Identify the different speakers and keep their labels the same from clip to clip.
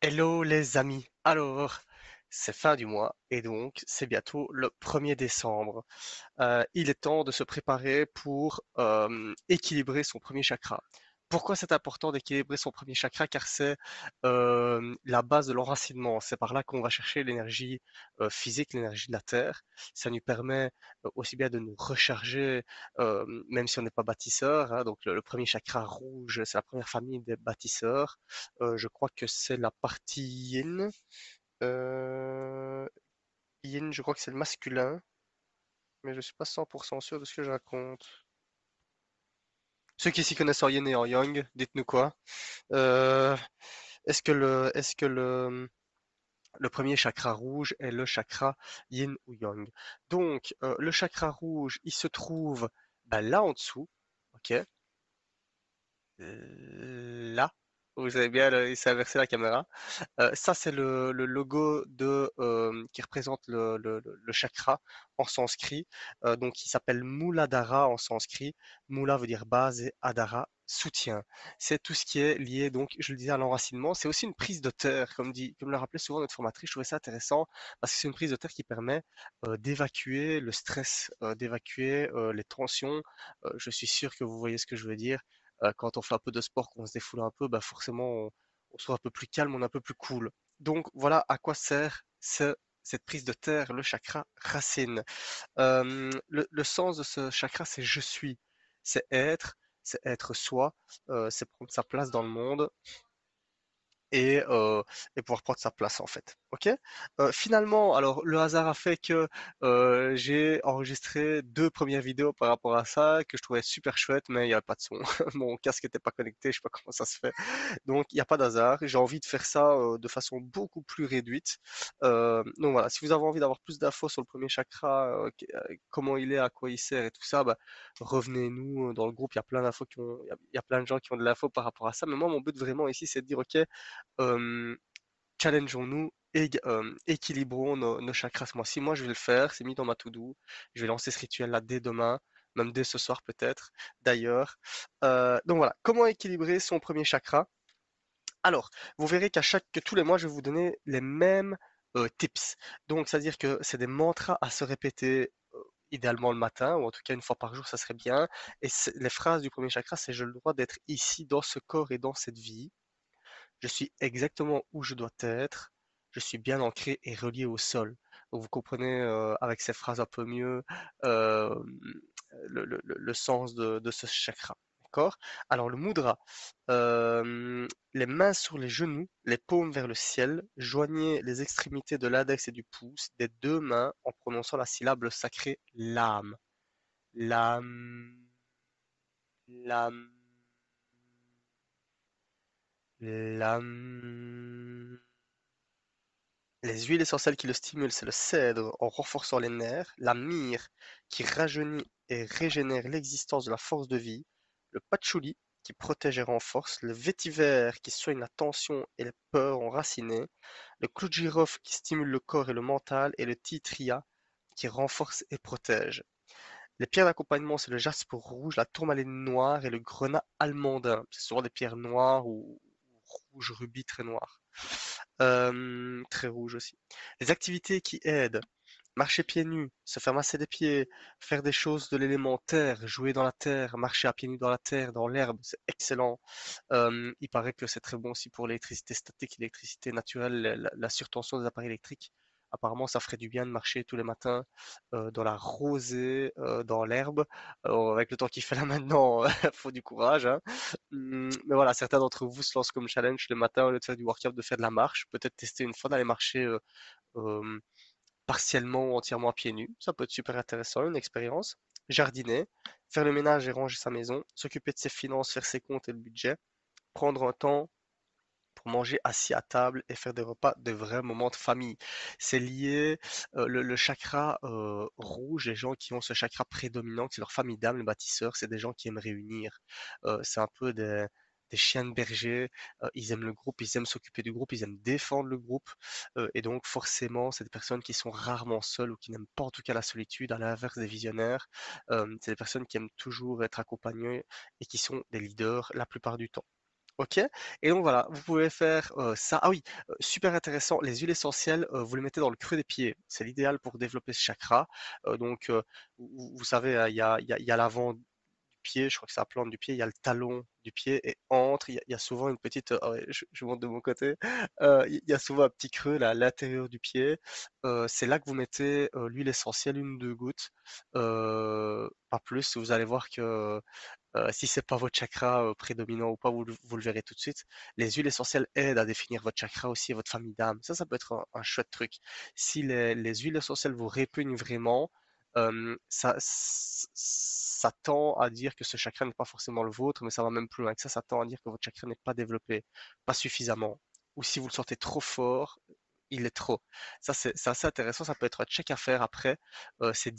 Speaker 1: Hello les amis. Alors, c'est fin du mois et donc c'est bientôt le 1er décembre. Il est temps de se préparer pour équilibrer son premier chakra. Pourquoi c'est important d'équilibrer son premier chakra? Car c'est la base de l'enracinement. C'est par là qu'on va chercher l'énergie physique, l'énergie de la terre. Ça nous permet aussi bien de nous recharger, même si on n'est pas bâtisseur, hein. Donc le premier chakra rouge, c'est la première famille des bâtisseurs. Je crois que c'est la partie yin. Euh, Yin, je crois que c'est le masculin, mais je suis pas 100% sûr de ce que je raconte. Ceux qui s'y connaissent en yin et en yang, dites-nous quoi. Euh, est-ce que le premier chakra rouge est le chakra yin ou yang? Donc, le chakra rouge, il se trouve bah, là en dessous, ok? Là. Vous avez bien, il s'est inversé la caméra. Ça, c'est le logo qui représente le chakra en sanskrit. Donc, il s'appelle Mooladhara en sanskrit. Moola veut dire base et Adhara soutien. C'est tout ce qui est lié, donc, je le disais, à l'enracinement. C'est aussi une prise de terre, comme le rappelait souvent notre formatrice. Je trouvais ça intéressant parce que c'est une prise de terre qui permet d'évacuer le stress, d'évacuer les tensions. Je suis sûr que vous voyez ce que je veux dire. Quand on fait un peu de sport, qu'on se défoule un peu, bah forcément, on soit un peu plus calme, on est un peu plus cool. Donc voilà à quoi sert cette prise de terre, le chakra racine. Le sens de ce chakra, c'est je suis, c'est être soi, c'est prendre sa place dans le monde et, euh, et pouvoir prendre sa place en fait. Ok? Finalement, alors le hasard a fait que j'ai enregistré deux premières vidéos par rapport à ça que je trouvais super chouettes, mais il n'y avait pas de son. Mon casque n'était pas connecté, je sais pas comment ça se fait. Donc il n'y a pas d'hasard. J'ai envie de faire ça de façon beaucoup plus réduite. Donc voilà, si vous avez envie d'avoir plus d'infos sur le premier chakra, comment il est, à quoi il sert et tout ça, bah, revenez-nous dans le groupe. Il y a plein d'infos il y a plein de gens qui ont de l'info par rapport à ça. Mais moi, mon but vraiment ici, c'est de dire, ok, euh, challengeons-nous, équilibrons nos chakras ce mois-ci. Moi, je vais le faire, c'est mis dans ma to-do. Je vais lancer ce rituel-là dès demain, même dès ce soir peut-être, d'ailleurs. Donc voilà, comment équilibrer son premier chakra? Alors, vous verrez que tous les mois, je vais vous donner les mêmes tips. Donc, c'est-à-dire que c'est des mantras à se répéter. Idéalement le matin, ou en tout cas une fois par jour, ça serait bien. Et les phrases du premier chakra, c'est: j'ai le droit d'être ici, dans ce corps et dans cette vie. Je suis exactement où je dois être. Je suis bien ancré et relié au sol. Donc vous comprenez avec ces phrases un peu mieux euh, le sens de ce chakra. D'accord? Alors le mudra, les mains sur les genoux, les paumes vers le ciel, joignez les extrémités de l'index et du pouce des deux mains en prononçant la syllabe sacrée lam. Lam, lam, lam. Les huiles essentielles qui le stimulent, c'est le cèdre en renforçant les nerfs, la myrrhe qui rajeunit et régénère l'existence de la force de vie, le patchouli qui protège et renforce, le vétiver qui soigne la tension et les peurs enracinées, le clou de girofle qui stimule le corps et le mental, et le titria qui renforce et protège. Les pierres d'accompagnement, c'est le jaspe rouge, la tourmaline noire et le grenat almandin. C'est souvent des pierres noires ou rouge rubis très noires. Très rouge aussi. Les activités qui aident: marcher pieds nus, se faire masser les pieds, faire des choses de l'élémentaire, jouer dans la terre, marcher à pieds nus dans la terre, dans l'herbe, c'est excellent. Il paraît que c'est très bon aussi pour l'électricité statique, l'électricité naturelle, la surtension des appareils électriques. Apparemment, ça ferait du bien de marcher tous les matins dans la rosée, dans l'herbe. Avec le temps qu'il fait là maintenant, faut du courage, hein. Mais voilà, certains d'entre vous se lancent comme challenge le matin, au lieu de faire du workout, de faire de la marche. Peut-être tester une fois d'aller marcher euh, partiellement ou entièrement à pieds nus. Ça peut être super intéressant, une expérience. Jardiner, faire le ménage et ranger sa maison, s'occuper de ses finances, faire ses comptes et le budget, prendre un temps pour manger assis à table et faire des repas, de vrais moments de famille. C'est lié, le chakra rouge, les gens qui ont ce chakra prédominant, c'est leur famille d'âme, les bâtisseurs, c'est des gens qui aiment réunir. C'est un peu des chiens de berger, ils aiment le groupe, ils aiment s'occuper du groupe, ils aiment défendre le groupe, et donc forcément, c'est des personnes qui sont rarement seules ou qui n'aiment pas en tout cas la solitude, à l'inverse des visionnaires. C'est des personnes qui aiment toujours être accompagnées et qui sont des leaders la plupart du temps. OK? Et donc voilà, vous pouvez faire, ça. Ah oui, super intéressant, les huiles essentielles, vous les mettez dans le creux des pieds. C'est l'idéal pour développer ce chakra. Donc vous savez, il y a l'avant du pied, je crois que c'est la plante du pied, il y a le talon du pied et entre, il y a souvent une petite, ah ouais, je monte de mon côté, il y a souvent un petit creux là, à l'intérieur du pied. C'est là que vous mettez, l'huile essentielle, 1 ou 2 gouttes, pas plus. Vous allez voir que si c'est pas votre chakra prédominant ou pas, vous le verrez tout de suite. Les huiles essentielles aident à définir votre chakra aussi et votre famille d'âme. Ça peut être un chouette truc. Si les huiles essentielles vous répugnent vraiment, ça tend à dire que ce chakra n'est pas forcément le vôtre, mais ça va même plus loin que ça tend à dire que votre chakra n'est pas développé, pas suffisamment. Ou si vous le sentez trop fort, il est trop. Ça, c'est assez intéressant. Ça peut être un check à faire après. C'est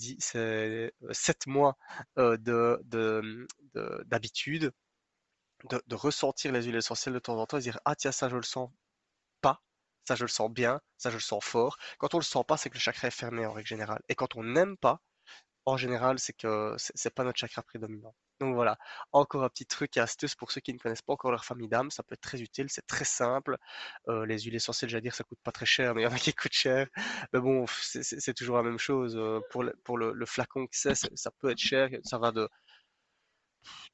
Speaker 1: 7 mois d'habitude, de ressentir les huiles essentielles de temps en temps et se dire, ah tiens, ça je le sens pas, ça je le sens bien, ça je le sens fort. Quand on le sent pas, c'est que le chakra est fermé en règle générale. Et quand on n'aime pas, en général, c'est que c'est pas notre chakra prédominant. Donc voilà, encore un petit truc et astuce pour ceux qui ne connaissent pas encore leur famille d'âme, ça peut être très utile, c'est très simple. Les huiles essentielles, j'allais dire, ça coûte pas très cher, mais il y en a qui coûtent cher. Mais bon, c'est toujours la même chose. Pour le flacon que ça peut être cher, ça va de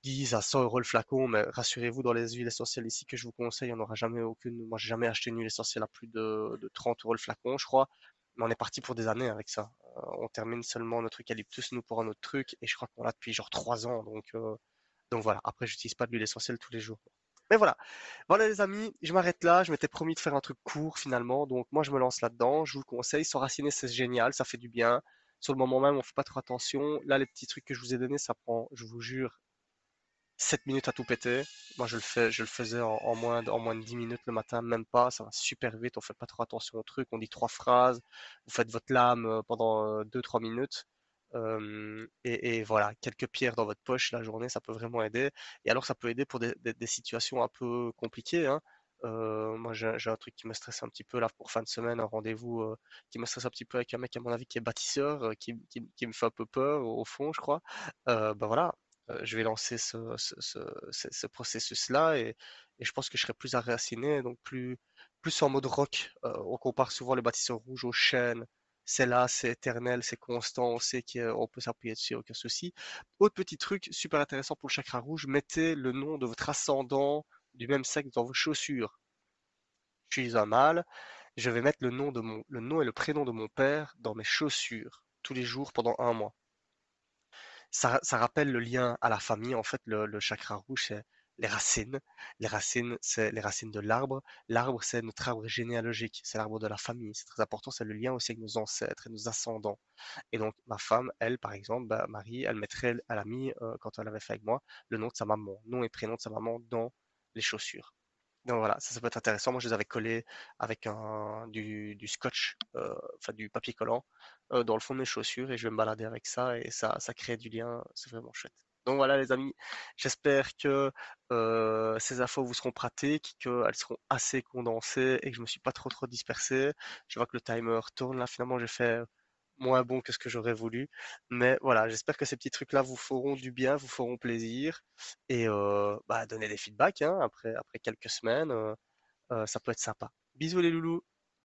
Speaker 1: 10 à 100 euros le flacon, mais rassurez-vous, dans les huiles essentielles ici que je vous conseille, on n'aura jamais aucune. Moi, j'ai jamais acheté une huile essentielle à plus de 30 euros le flacon, je crois. Mais on est parti pour des années avec ça. On termine seulement notre eucalyptus, nous, pour un autre truc, et je crois qu'on l'a depuis genre 3 ans. Donc voilà. Après, j'utilise pas de l'huile essentielle tous les jours. Mais voilà. Voilà, les amis, je m'arrête là. Je m'étais promis de faire un truc court finalement. Donc moi, je me lance là-dedans. Je vous le conseille. S'enraciner, c'est génial. Ça fait du bien. Sur le moment même, on fait pas trop attention. Là, les petits trucs que je vous ai donnés, ça prend, je vous jure, 7 minutes à tout péter. Moi, je le faisais en moins de 10 minutes le matin, même pas. Ça va super vite. On fait pas trop attention au truc. On dit 3 phrases. Vous faites votre lame pendant 2-3 minutes. Et voilà, quelques pierres dans votre poche la journée, ça peut vraiment aider. Et alors, ça peut aider pour des situations un peu compliquées, hein. Moi, j'ai un truc qui me stresse un petit peu là pour fin de semaine, un rendez-vous qui me stresse un petit peu avec un mec, à mon avis, qui est bâtisseur, qui me fait un peu peur au fond, je crois. Bah voilà, je vais lancer ce processus-là et je pense que je serai plus enraciné, donc plus en mode rock. On compare souvent les bâtisseurs rouges aux chênes. C'est là, c'est éternel, c'est constant, on sait qu'on peut s'appuyer dessus, aucun souci. Autre petit truc super intéressant pour le chakra rouge, mettez le nom de votre ascendant du même sexe dans vos chaussures. Je suis un mâle, je vais mettre le nom et le prénom de mon père dans mes chaussures tous les jours pendant 1 mois. Ça rappelle le lien à la famille. En fait, le chakra rouge, c'est les racines. Les racines, c'est les racines de l'arbre. L'arbre, c'est notre arbre généalogique. C'est l'arbre de la famille. C'est très important. C'est le lien aussi avec nos ancêtres et nos ascendants. Et donc, ma femme, elle, par exemple, bah, Marie, elle a mis, quand elle avait fait avec moi, le nom de sa maman, nom et prénom de sa maman dans les chaussures. Donc voilà, ça peut être intéressant. Moi, je les avais collés avec du scotch, enfin du papier collant, dans le fond de mes chaussures et je vais me balader avec ça et ça crée du lien. C'est vraiment chouette. Donc voilà, les amis, j'espère que ces infos vous seront pratiques, qu'elles seront assez condensées et que je me suis pas trop dispersé. Je vois que le timer tourne là. Finalement, j'ai fait moins bon que ce que j'aurais voulu. Mais voilà, j'espère que ces petits trucs-là vous feront du bien, vous feront plaisir. Et bah, donner des feedbacks hein, après quelques semaines, ça peut être sympa. Bisous les loulous!